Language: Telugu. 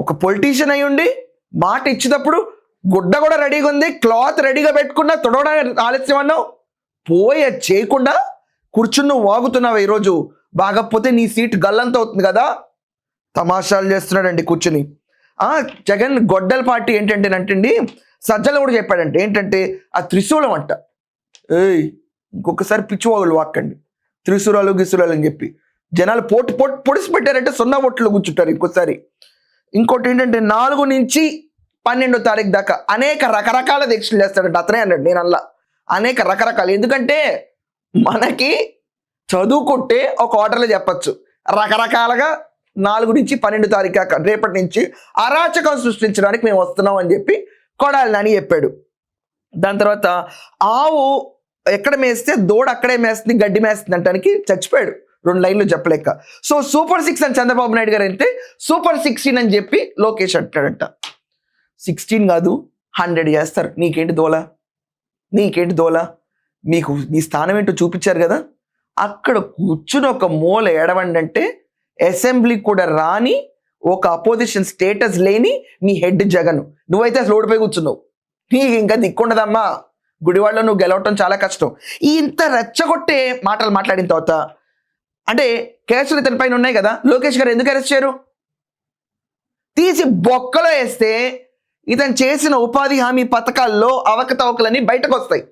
ఒక పొలిటీషియన్ అయి ఉండి మాట ఇచ్చేటప్పుడు గుడ్డ కూడా రెడీగా ఉంది, క్లాత్ రెడీగా పెట్టుకున్నా, తొడవడానికి ఆలస్యం అన్నావు, పోయే చేయకుండా కూర్చుని నువ్వు వాగుతున్నావు. ఈరోజు బాగపోతే నీ సీట్ గల్లంత అవుతుంది కదా. తమాషాలు చేస్తున్నాడండి కూర్చుని. జగన్ గొడ్డల పార్టీ ఏంటంటేనంటండి, సజ్జలు కూడా చెప్పాడంటే ఏంటంటే ఆ త్రిశూలం అంట. ఇంకొకసారి పిచ్చివాగులు వాక్కండి, త్రిశూరాలు గిసురాలు అని చెప్పి జనాలు పొడిసి పెట్టారంటే 0 ఓట్లు కూర్చుంటారు. ఇంకోసారి ఇంకోటి ఏంటంటే 4 నుంచి 12వ తారీఖు దాకా అనేక రకరకాల దీక్షలు చేస్తాడంట. అతనే అన్నాడు, నేను అలా అనేక రకరకాలు. ఎందుకంటే మనకి చదువుకుంటే ఒక ఆర్డర్లో చెప్పచ్చు, రకరకాలుగా 4 నుంచి 12 తారీఖు దాకా రేపటి నుంచి అరాచకం సృష్టించడానికి మేము వస్తున్నాం అని చెప్పి కొడాలి నాని చెప్పాడు. దాని తర్వాత ఆవు ఎక్కడ మేస్తే దూడ అక్కడే మేస్తుంది, గడ్డి మేస్తుంది అంటానికి చచ్చిపోయాడు 2 లైన్లు చెప్పలేక. సో సూపర్ 6 అని చంద్రబాబు నాయుడు గారు అయితే సూపర్ 16 అని చెప్పి లోకేష్ అంటాడంట. 16 కాదు 100 చేస్తారు. నీకేంటి దోల? మీకు నీ స్థానం ఏంటో చూపించారు కదా. అక్కడ కూర్చుని ఒక మూల ఏడవండి అంటే అసెంబ్లీ కూడా రాని ఒక అపోజిషన్ స్టేటస్ లేని నీ హెడ్ జగన్, నువ్వైతే అసలు ఓడిపోయి కూర్చున్నావు. నీకు ఇంకా దిక్కుండదమ్మా, గుడివాడలో నువ్వు గెలవటం చాలా కష్టం. ఇంత రెచ్చగొట్టే మాటలు మాట్లాడిన తర్వాత అంటే కేసులు ఇతని పైన ఉన్నాయి కదా, లోకేష్ గారు ఎందుకు అరెస్ట్ చేయరు? తీసి బొక్కలో వేస్తే ఇతను చేసిన ఉపాధి హామీ పథకాల్లో అవకతవకలన్నీ బయటకు వస్తాయి.